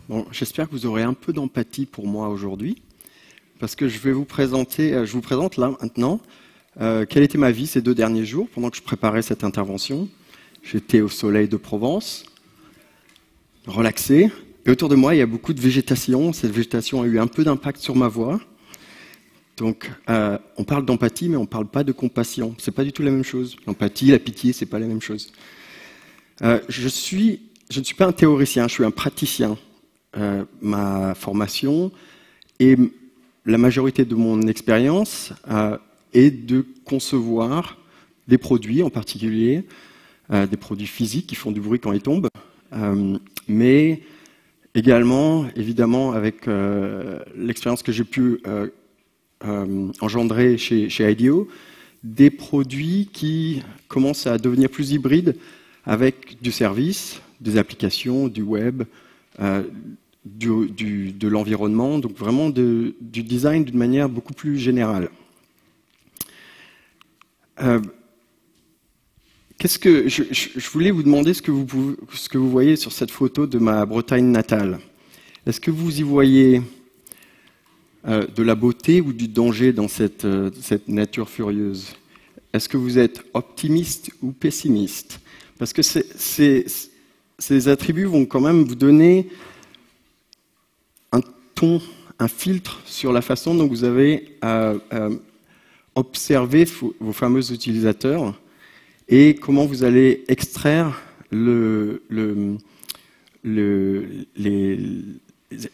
Bon, j'espère que vous aurez un peu d'empathie pour moi aujourd'hui, parce que je vous présente là maintenant quelle était ma vie ces 2 derniers jours pendant que je préparais cette intervention. J'étais au soleil de Provence, relaxé, et autour de moi il y a beaucoup de végétation. Cette végétation a eu un peu d'impact sur ma voix. Donc on parle d'empathie, mais on ne parle pas de compassion. C'est pas du tout la même chose. L'empathie, la pitié, c'est pas la même chose. Je ne suis pas un théoricien, je suis un praticien. Ma formation et la majorité de mon expérience est de concevoir des produits, en particulier des produits physiques qui font du bruit quand ils tombent, mais également, évidemment, avec l'expérience que j'ai pu engendrer chez IDEO, des produits qui commencent à devenir plus hybrides avec du service, des applications, du web, de l'environnement, donc vraiment du design d'une manière beaucoup plus générale. Je voulais vous demander ce que vous voyez sur cette photo de ma Bretagne natale. Est-ce que vous y voyez de la beauté ou du danger dans cette nature furieuse? Est-ce que vous êtes optimiste ou pessimiste? Parce que ces attributs vont quand même vous donner un filtre sur la façon dont vous avez observé vos fameux utilisateurs et comment vous allez extraire les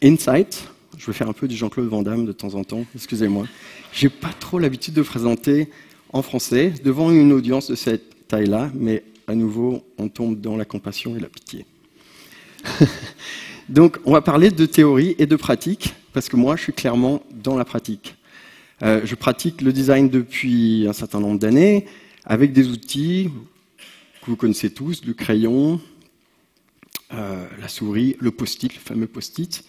insights. Je vais faire un peu du Jean-Claude Van Damme de temps en temps, excusez-moi. J'ai pas trop l'habitude de présenter en français devant une audience de cette taille-là, mais à nouveau, on tombe dans la compassion et la pitié. Donc, on va parler de théorie et de pratique, parce que moi, je suis clairement dans la pratique. Je pratique le design depuis un certain nombre d'années, avec des outils que vous connaissez tous, le crayon, la souris, le post-it, le fameux post-it,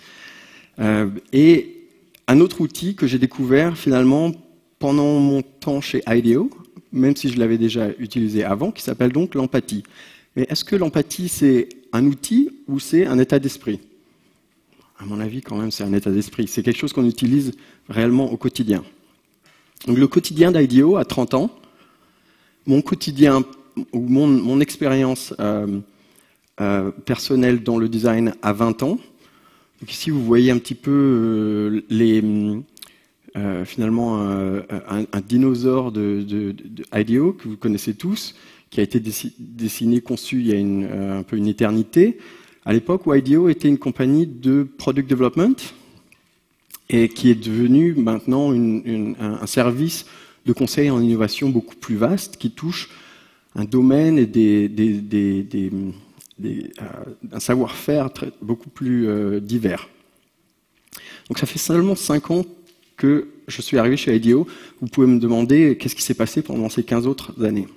et un autre outil que j'ai découvert finalement pendant mon temps chez IDEO, même si je l'avais déjà utilisé avant, qui s'appelle donc l'empathie. Mais est-ce que l'empathie, c'est un outil ou c'est un état d'esprit? À mon avis, quand même, c'est un état d'esprit. C'est quelque chose qu'on utilise réellement au quotidien. Donc, le quotidien d'IDEO à 30 ans, mon quotidien ou mon expérience personnelle dans le design à 20 ans. Donc ici, vous voyez un petit peu finalement un dinosaure de IDEO que vous connaissez tous, qui a été dessiné, conçu il y a un peu une éternité, à l'époque où IDEO était une compagnie de product development et qui est devenu maintenant un service de conseil en innovation beaucoup plus vaste qui touche un domaine et un savoir-faire beaucoup plus divers. Donc ça fait seulement 5 ans que je suis arrivé chez IDEO. Vous pouvez me demander qu'est-ce qui s'est passé pendant ces 15 autres années.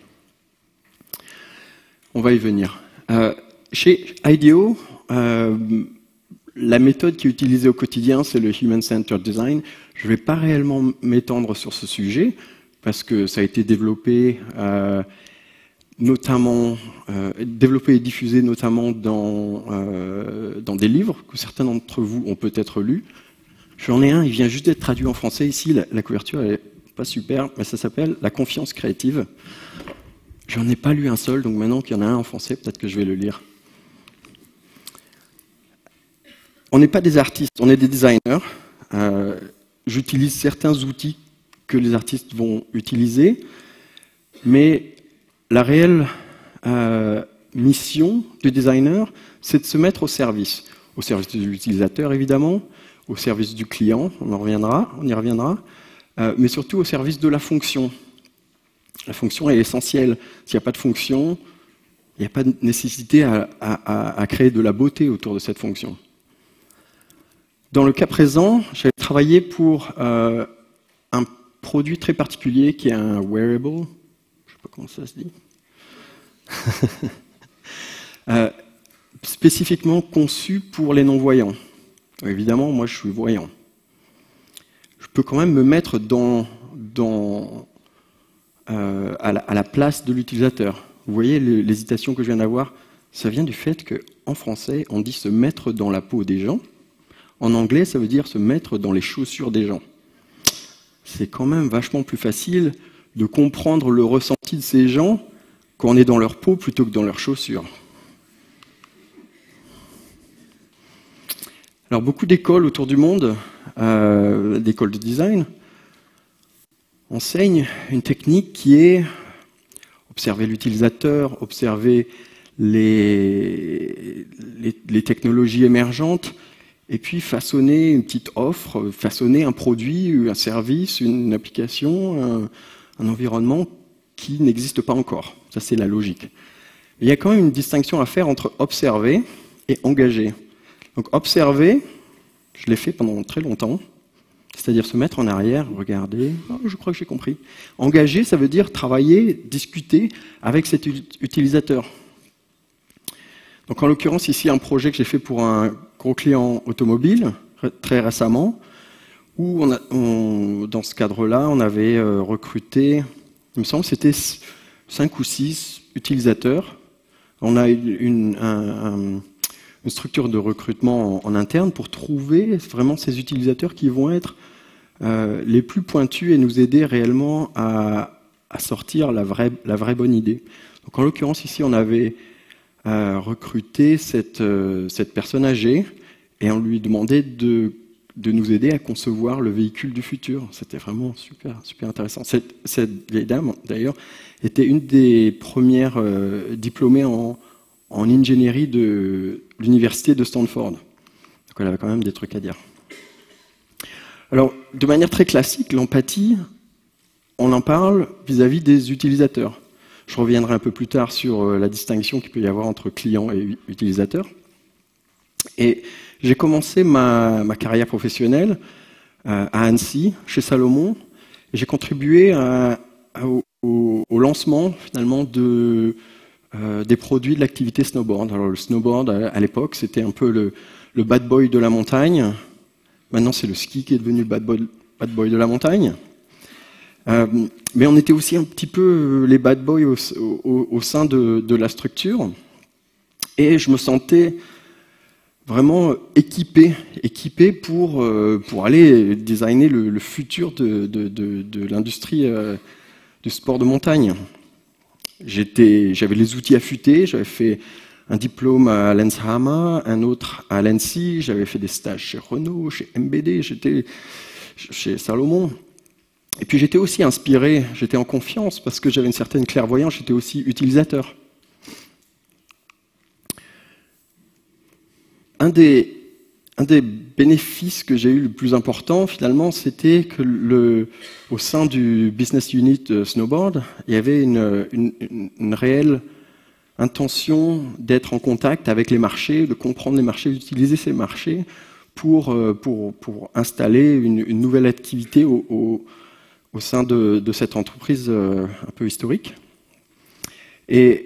On va y venir. Chez IDEO, la méthode qui est utilisée au quotidien, c'est le Human-Centered Design. Je ne vais pas réellement m'étendre sur ce sujet, parce que ça a été développé et diffusé notamment dans des livres que certains d'entre vous ont peut-être lus. J'en ai un, il vient juste d'être traduit en français ici, la couverture n'est pas super, mais ça s'appelle « La confiance créative ». J'en ai pas lu un seul, donc maintenant qu'il y en a un en français, peut-être que je vais le lire. On n'est pas des artistes, on est des designers. J'utilise certains outils que les artistes vont utiliser, mais la réelle mission du designer, c'est de se mettre au service de l'utilisateur évidemment, au service du client, on y reviendra, mais surtout au service de la fonction. La fonction est essentielle. S'il n'y a pas de fonction, il n'y a pas de nécessité à créer de la beauté autour de cette fonction. Dans le cas présent, j'avais travaillé pour un produit très particulier qui est un wearable, je ne sais pas comment ça se dit, spécifiquement conçu pour les non-voyants. Évidemment, moi je suis voyant. Je peux quand même me mettre à la place de l'utilisateur. Vous voyez l'hésitation que je viens d'avoir, ça vient du fait qu'en français, on dit se mettre dans la peau des gens, En anglais, ça veut dire se mettre dans les chaussures des gens. C'est quand même vachement plus facile de comprendre le ressenti de ces gens quand on est dans leur peau plutôt que dans leurs chaussures. Alors beaucoup d'écoles autour du monde, d'écoles de design, enseignent une technique qui est observer l'utilisateur, observer les technologies émergentes, et puis façonner une petite offre, façonner un produit, un service, une application, un environnement qui n'existe pas encore. Ça, c'est la logique. Il y a quand même une distinction à faire entre observer et engager. Donc observer, je l'ai fait pendant très longtemps, c'est-à-dire se mettre en arrière, regarder, oh, je crois que j'ai compris. Engager, ça veut dire travailler, discuter avec cet utilisateur. Donc en l'occurrence, ici, un projet que j'ai fait pour un gros client automobile, très récemment, où dans ce cadre-là, on avait recruté, il me semble que c'était 5 ou 6 utilisateurs. On a une structure de recrutement en interne pour trouver vraiment ces utilisateurs qui vont être les plus pointus et nous aider réellement à sortir la vraie bonne idée. Donc en l'occurrence, ici, on avait recruté cette personne âgée et on lui demandait de nous aider à concevoir le véhicule du futur. C'était vraiment super intéressant. Cette vieille dame, d'ailleurs, était une des premières diplômées en ingénierie de l'université de Stanford. Donc elle avait quand même des trucs à dire. Alors, de manière très classique, l'empathie, on en parle vis-à-vis des utilisateurs. Je reviendrai un peu plus tard sur la distinction qu'il peut y avoir entre client et utilisateur. Et j'ai commencé ma carrière professionnelle à Annecy, chez Salomon. J'ai contribué au lancement, finalement, des produits de l'activité snowboard. Alors le snowboard, à l'époque, c'était un peu le bad boy de la montagne. Maintenant, c'est le ski qui est devenu le bad boy de la montagne. Mais on était aussi un petit peu les bad boys au sein de la structure. Et je me sentais vraiment équipé pour aller designer le futur de l'industrie du sport de montagne. J'avais les outils affûtés, j'avais fait un diplôme à Lenshammer, un autre à l'Annecy, j'avais fait des stages chez Renault, chez MBD, j'étais chez Salomon. Et puis j'étais aussi inspiré, j'étais en confiance parce que j'avais une certaine clairvoyance, j'étais aussi utilisateur. Un des bénéfices que j'ai eu le plus important, finalement, c'était que au sein du business unit Snowboard, il y avait une réelle intention d'être en contact avec les marchés, de comprendre les marchés, d'utiliser ces marchés pour installer une nouvelle activité au sein de cette entreprise un peu historique. Et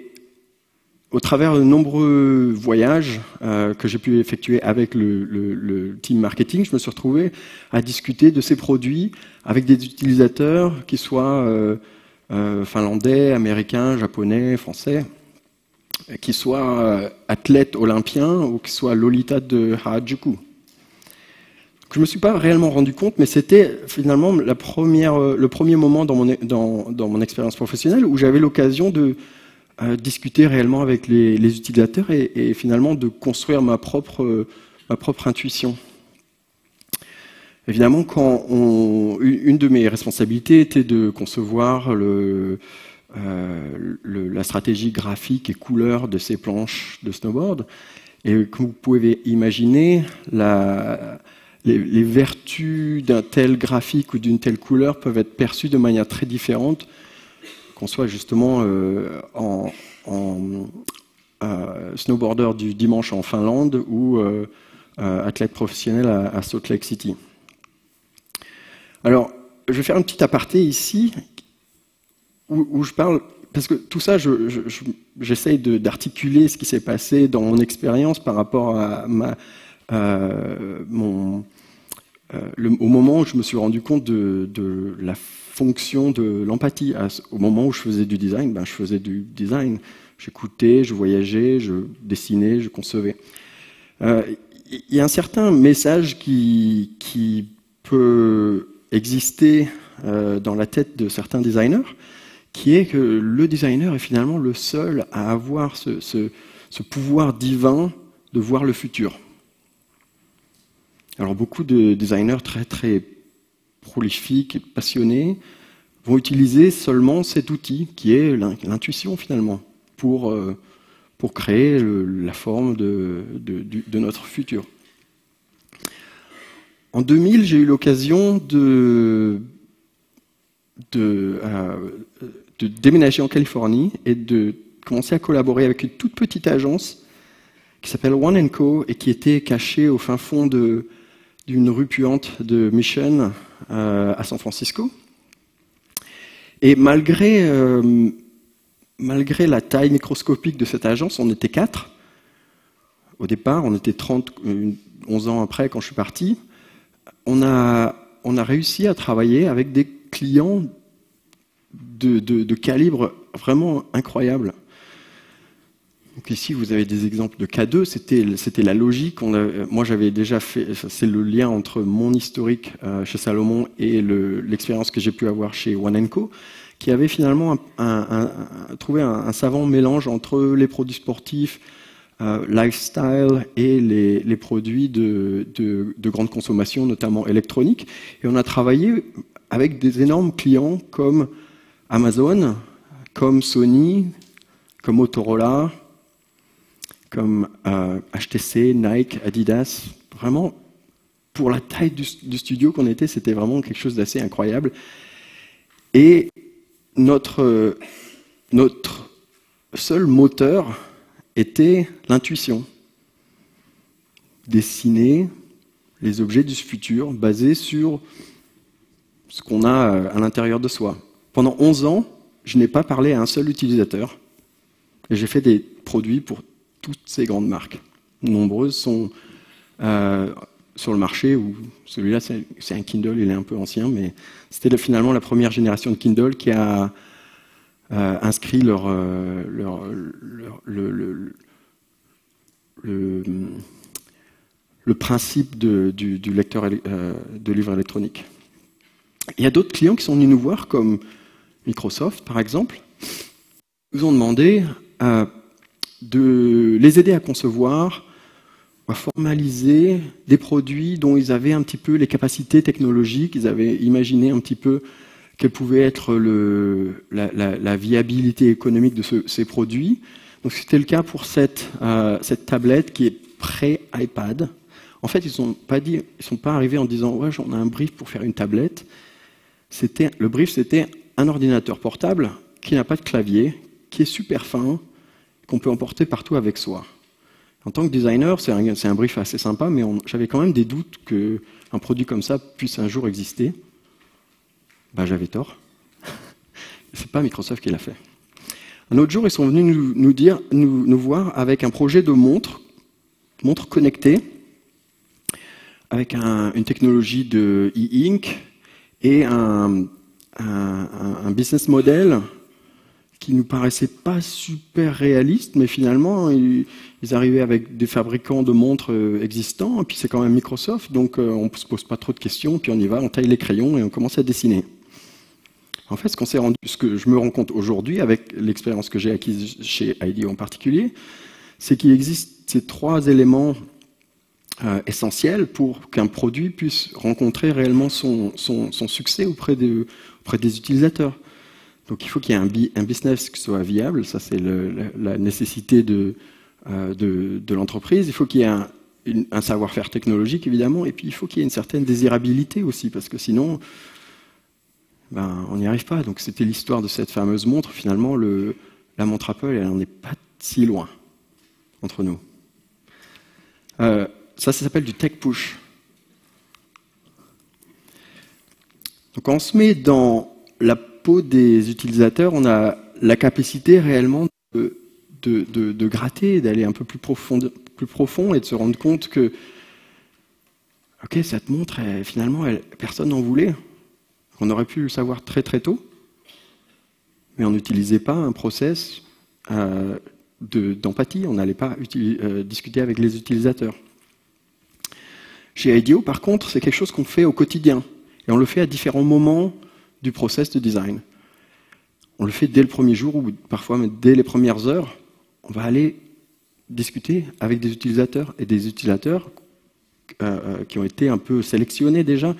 au travers de nombreux voyages que j'ai pu effectuer avec le team marketing, je me suis retrouvé à discuter de ces produits avec des utilisateurs qui soient finlandais, américains, japonais, français, qui soient athlètes olympiens ou qui soient Lolita de Harajuku. Je ne me suis pas réellement rendu compte, mais c'était finalement le premier moment dans mon expérience professionnelle où j'avais l'occasion de discuter réellement avec les utilisateurs et finalement de construire ma propre intuition. Évidemment, une de mes responsabilités était de concevoir la stratégie graphique et couleur de ces planches de snowboard. Et comme vous pouvez imaginer, les vertus d'un tel graphique ou d'une telle couleur peuvent être perçues de manière très différente, qu'on soit justement snowboarder du dimanche en Finlande ou athlète professionnel à Salt Lake City. Alors, je vais faire un petit aparté ici où je parle, parce que tout ça, j'essaye d'articuler ce qui s'est passé dans mon expérience par rapport à au moment où je me suis rendu compte de la fonction de l'empathie. Au moment où je faisais du design, je faisais du design. J'écoutais, je voyageais, je dessinais, je concevais. Il il y a un certain message qui peut exister dans la tête de certains designers, qui est que le designer est finalement le seul à avoir ce pouvoir divin de voir le futur. Alors beaucoup de designers très très prolifiques et passionnés vont utiliser seulement cet outil qui est l'intuition finalement pour créer la forme de notre futur. En 2000, j'ai eu l'occasion de déménager en Californie et de commencer à collaborer avec une toute petite agence qui s'appelle One & Co et qui était cachée au fin fond d'une rue puante de Mission à San Francisco. Et malgré la taille microscopique de cette agence, on était 4. Au départ, on était 11 ans après quand je suis parti. On a réussi à travailler avec des clients de calibre vraiment incroyable. Donc ici, vous avez des exemples de K2, c'était la logique. Moi, j'avais déjà fait, c'est le lien entre mon historique chez Salomon et l'expérience que j'ai pu avoir chez One & Co, qui avait finalement trouvé un savant mélange entre les produits sportifs, lifestyle et les produits de grande consommation, notamment électroniques. Et on a travaillé avec des énormes clients comme Amazon, comme Sony, comme Motorola, comme HTC, Nike, Adidas. Vraiment, pour la taille du studio qu'on était, c'était vraiment quelque chose d'assez incroyable. Et notre seul moteur était l'intuition. Dessiner les objets du futur basés sur ce qu'on a à l'intérieur de soi. Pendant 11 ans, je n'ai pas parlé à un seul utilisateur. Et j'ai fait des produits pour toutes ces grandes marques. Nombreuses sont sur le marché, où celui-là, c'est un Kindle, il est un peu ancien, mais c'était finalement la première génération de Kindle qui a inscrit le principe du lecteur de livres électroniques. Il y a d'autres clients qui sont venus nous voir, comme Microsoft, par exemple, nous ont demandé de les aider à concevoir, à formaliser des produits dont ils avaient un petit peu les capacités technologiques, ils avaient imaginé un petit peu quelle pouvait être la viabilité économique de ces produits. Donc c'était le cas pour cette tablette qui est pré-iPad. En fait, ils sont pas arrivés en disant ouais, on a un brief pour faire une tablette. Le brief, c'était un ordinateur portable qui n'a pas de clavier, qui est super fin, qu'on peut emporter partout avec soi. En tant que designer, c'est un brief assez sympa, mais j'avais quand même des doutes qu'un produit comme ça puisse un jour exister. Ben, j'avais tort. C'est pas Microsoft qui l'a fait. Un autre jour, ils sont venus nous voir avec un projet de montre connectée, avec une technologie de e-ink et un business model qui nous paraissait pas super réaliste, mais finalement, ils arrivaient avec des fabricants de montres existants, et puis c'est quand même Microsoft, donc on ne se pose pas trop de questions, puis on y va, on taille les crayons et on commence à dessiner. En fait, ce que je me rends compte aujourd'hui, avec l'expérience que j'ai acquise chez IDEO en particulier, c'est qu'il existe ces 3 éléments essentiels pour qu'un produit puisse rencontrer réellement son succès auprès des utilisateurs. Donc il faut qu'il y ait un business qui soit viable, ça c'est la nécessité de l'entreprise. Il faut qu'il y ait un savoir-faire technologique évidemment, et puis il faut qu'il y ait une certaine désirabilité aussi, parce que sinon on n'y arrive pas. Donc c'était l'histoire de cette fameuse montre. Finalement, la montre Apple, elle n'en est pas si loin entre nous. Ça s'appelle du tech push. Donc quand on se met dans la peau des utilisateurs, on a la capacité réellement de gratter, d'aller un peu plus profond et de se rendre compte que ok, cette montre, finalement, personne n'en voulait. On aurait pu le savoir très très tôt, mais on n'utilisait pas un process d'empathie, on n'allait pas discuter avec les utilisateurs. Chez IDEO, par contre, c'est quelque chose qu'on fait au quotidien. Et on le fait à différents moments du process de design. On le fait dès le premier jour ou parfois même dès les premières heures. On va aller discuter avec des utilisateurs et des utilisateurs qui ont été un peu sélectionnés déjà.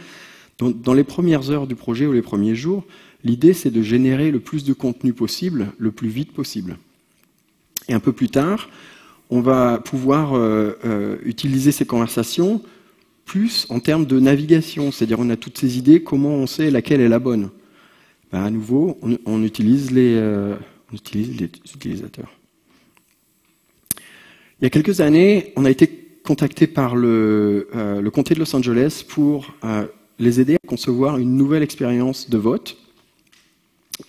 Dans les premières heures du projet ou les premiers jours, l'idée c'est de générer le plus de contenu possible, le plus vite possible. Et un peu plus tard, on va pouvoir utiliser ces conversations plus en termes de navigation, c'est-à-dire on a toutes ces idées, comment on sait laquelle est la bonne. Ben, à nouveau, on utilise les utilisateurs. Il y a quelques années, on a été contacté par le comté de Los Angeles pour les aider à concevoir une nouvelle expérience de vote,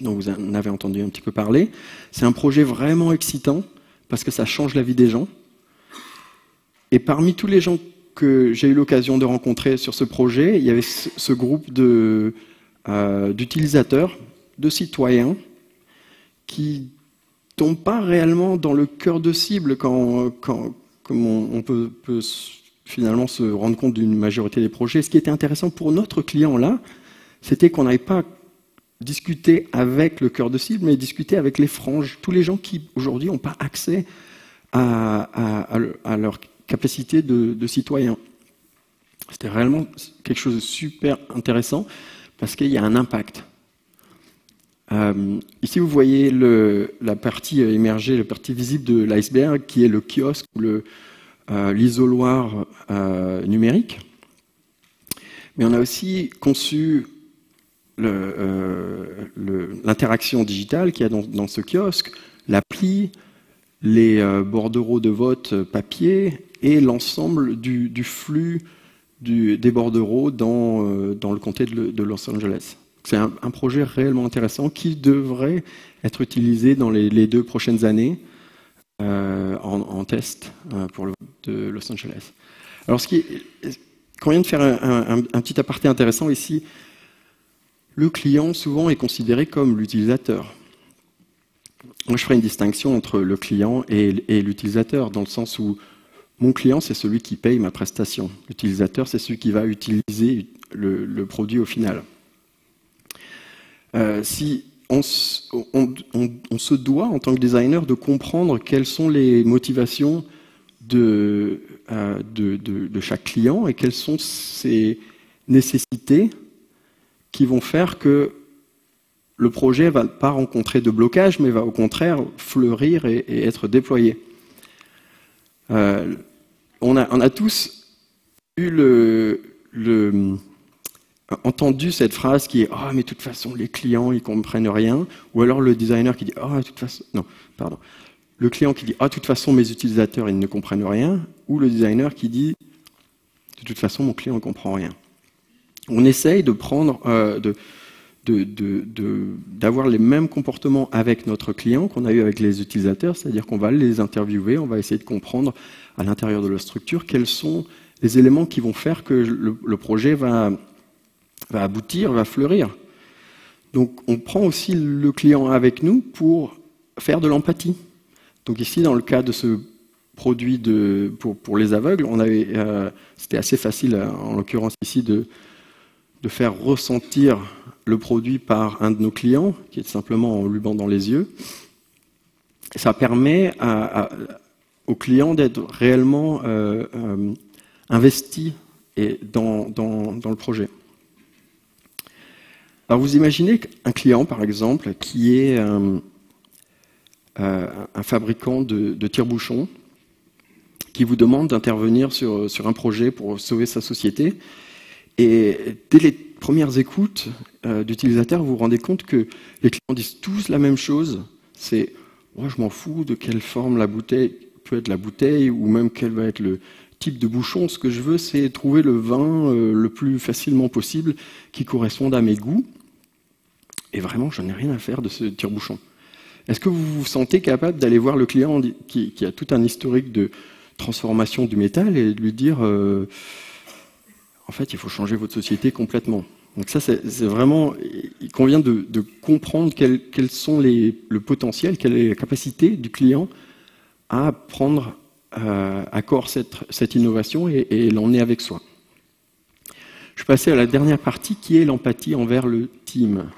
dont vous en avez entendu un petit peu parler. C'est un projet vraiment excitant, parce que ça change la vie des gens. Et parmi tous les gens que j'ai eu l'occasion de rencontrer sur ce projet, il y avait ce groupe d'utilisateurs, de citoyens, qui tombent pas réellement dans le cœur de cible comme on peut finalement se rendre compte d'une majorité des projets. Ce qui était intéressant pour notre client là, c'était qu'on n'avait pas discuté avec le cœur de cible, mais discuter avec les franges, tous les gens qui aujourd'hui n'ont pas accès à leur capacité de citoyen. C'était réellement quelque chose de super intéressant parce qu'il y a un impact. Ici, vous voyez la partie émergée, la partie visible de l'iceberg, qui est le kiosque ou l'isoloir numérique. Mais on a aussi conçu l'interaction digitale qu'il y a dans ce kiosque, l'appli, les bordereaux de vote papier et l'ensemble du flux des bordereaux dans le comté de Los Angeles. C'est un projet réellement intéressant qui devrait être utilisé dans les 2 prochaines années en test pour le vote de Los Angeles. Alors, quand on vient de faire un petit aparté intéressant ici, le client souvent est considéré comme l'utilisateur. Moi, je ferai une distinction entre le client et l'utilisateur, dans le sens où mon client, c'est celui qui paye ma prestation. L'utilisateur, c'est celui qui va utiliser le produit au final. Si on se doit, en tant que designer, de comprendre quelles sont les motivations de chaque client et quelles sont ses nécessités qui vont faire que le projet ne va pas rencontrer de blocage, mais va au contraire fleurir et être déployé. On a tous eu entendu cette phrase qui est « Ah, mais de toute façon, les clients, ils comprennent rien », ou alors le designer qui dit « Ah, de toute façon… » Non, pardon. Le client qui dit « Ah, de toute façon, mes utilisateurs, ils ne comprennent rien », ou le designer qui dit « De toute façon, mon client ne comprend rien ». On essaye de prendre… d'avoir les mêmes comportements avec notre client qu'on a eu avec les utilisateurs, c'est-à-dire qu'on va les interviewer, on va essayer de comprendre à l'intérieur de leur structure quels sont les éléments qui vont faire que le projet va aboutir, va fleurir. Donc on prend aussi le client avec nous pour faire de l'empathie. Donc ici, dans le cas de ce produit pour les aveugles, c'était assez facile, en l'occurrence ici, de faire ressentir le produit par un de nos clients, qui est simplement en lui bandant les yeux. Ça permet au client d'être réellement investi dans le projet. Alors vous imaginez qu'un client, par exemple, qui est un fabricant de tire-bouchons, qui vous demande d'intervenir sur un projet pour sauver sa société, et dès les premières écoutes d'utilisateurs, vous vous rendez compte que les clients disent tous la même chose, c'est « moi je m'en fous de quelle forme la bouteille peut être la bouteille, ou même quel va être le type de bouchon, ce que je veux c'est trouver le vin le plus facilement possible qui corresponde à mes goûts, et vraiment j'en ai rien à faire de ce tire-bouchon ». Est-ce que vous vous sentez capable d'aller voir le client qui a tout un historique de transformation du métal et de lui dire en fait, il faut changer votre société complètement. Donc ça, c'est vraiment… Il convient de comprendre quels sont le potentiel, quelle est la capacité du client à prendre à corps cette innovation et l'emmener avec soi. Je suis passé à la dernière partie qui est l'empathie envers le team.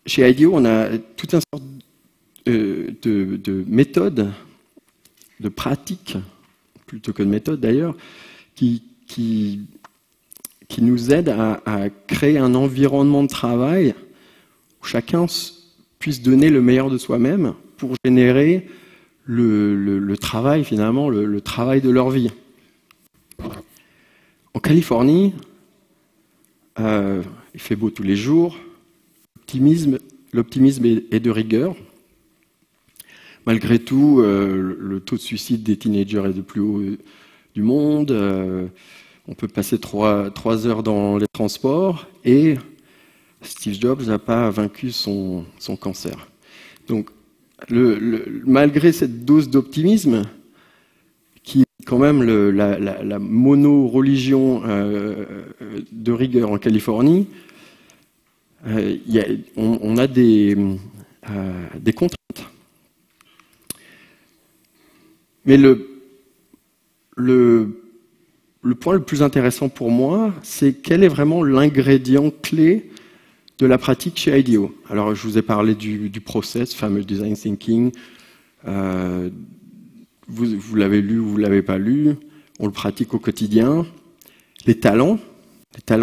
Chez IDEO, on a tout un sort de méthodes, de pratiques, plutôt que de méthodes d'ailleurs, qui nous aident à créer un environnement de travail où chacun puisse donner le meilleur de soi-même pour générer le travail, finalement, le travail de leur vie. En Californie, il fait beau tous les jours, l'optimisme est de rigueur. Malgré tout, le taux de suicide des teenagers est le plus haut du monde. On peut passer 3 heures dans les transports et Steve Jobs n'a pas vaincu son cancer. Donc, malgré cette dose d'optimisme, qui est quand même la mono-religion de rigueur en Californie, on a des contraintes. Mais le point le plus intéressant pour moi, c'est quel est vraiment l'ingrédient clé de la pratique chez IDEO. Alors, je vous ai parlé du process, fameux design thinking. Vous l'avez lu ou vous ne l'avez pas lu. On le pratique au quotidien. Les talents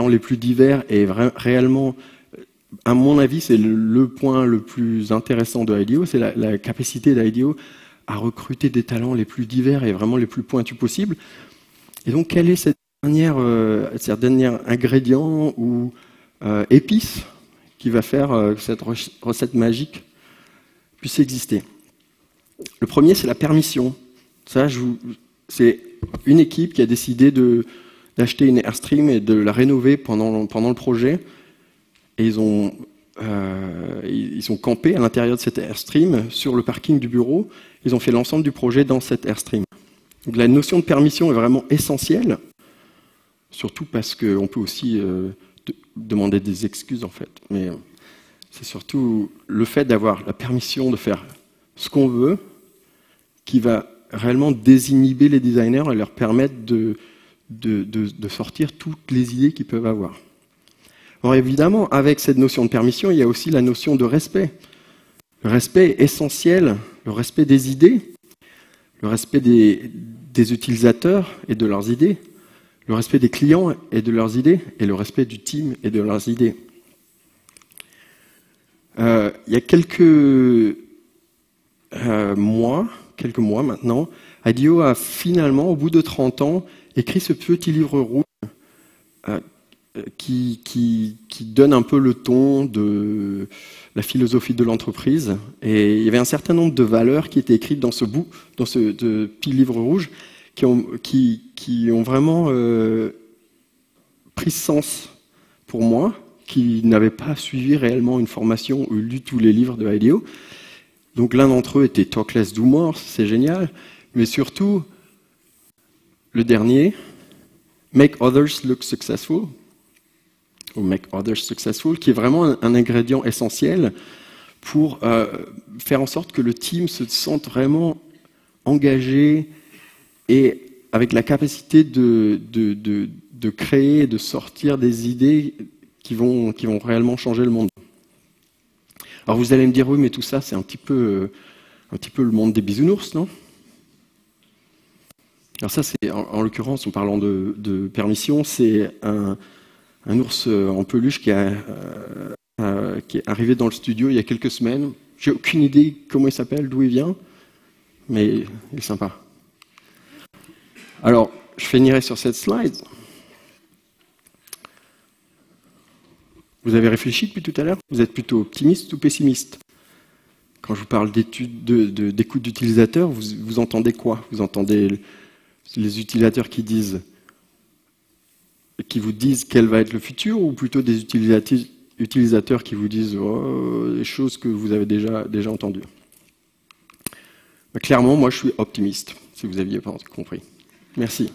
les plus divers et réellement, à mon avis, c'est le point le plus intéressant de IDEO, c'est la capacité d'IDEO à recruter des talents les plus divers et vraiment les plus pointus possibles. Et donc, quel est cette dernière ingrédient ou épice qui va faire que cette recette magique puisse exister? Le premier, c'est la permission. Ça, c'est une équipe qui a décidé d'acheter une Airstream et de la rénover pendant le projet. Et ils ont campé à l'intérieur de cette Airstream sur le parking du bureau. Ils ont fait l'ensemble du projet dans cette Airstream. Donc la notion de permission est vraiment essentielle, surtout parce qu'on peut aussi demander des excuses en fait. Mais c'est surtout le fait d'avoir la permission de faire ce qu'on veut qui va réellement désinhiber les designers et leur permettre de sortir toutes les idées qu'ils peuvent avoir. Alors évidemment, avec cette notion de permission, il y a aussi la notion de respect. Le respect est essentiel, le respect des idées, le respect des utilisateurs et de leurs idées, le respect des clients et de leurs idées, et le respect du team et de leurs idées. Il y a quelques mois maintenant, IDEO a finalement, au bout de 30 ans, écrit ce petit livre rouge qui donne un peu le ton de la philosophie de l'entreprise. Et il y avait un certain nombre de valeurs qui étaient écrites dans ce petit livre rouge qui ont vraiment pris sens pour moi, qui n'avais pas suivi réellement une formation ou lu tous les livres de IDEO. Donc l'un d'entre eux était Talk Less, Do More, c'est génial, mais surtout le dernier, Make Others Look Successful, ou Make Others Successful, qui est vraiment un ingrédient essentiel pour faire en sorte que le team se sente vraiment engagé et avec la capacité de créer, de sortir des idées qui vont réellement changer le monde. Alors vous allez me dire, oui, mais tout ça, c'est un petit peu le monde des bisounours, non? Alors ça, c'est en l'occurrence, en parlant de permission, c'est un ours en peluche qui est arrivé dans le studio il y a quelques semaines. J'ai aucune idée comment il s'appelle, d'où il vient, mais il est sympa. Alors, je finirai sur cette slide. Vous avez réfléchi depuis tout à l'heure? Vous êtes plutôt optimiste ou pessimiste? Quand je vous parle d'écoute d'utilisateurs, vous entendez quoi? Vous entendez les utilisateurs qui vous disent quel va être le futur, ou plutôt des utilisateurs qui vous disent des choses que vous avez déjà entendues? Clairement, moi je suis optimiste, si vous n'aviez pas compris. Merci.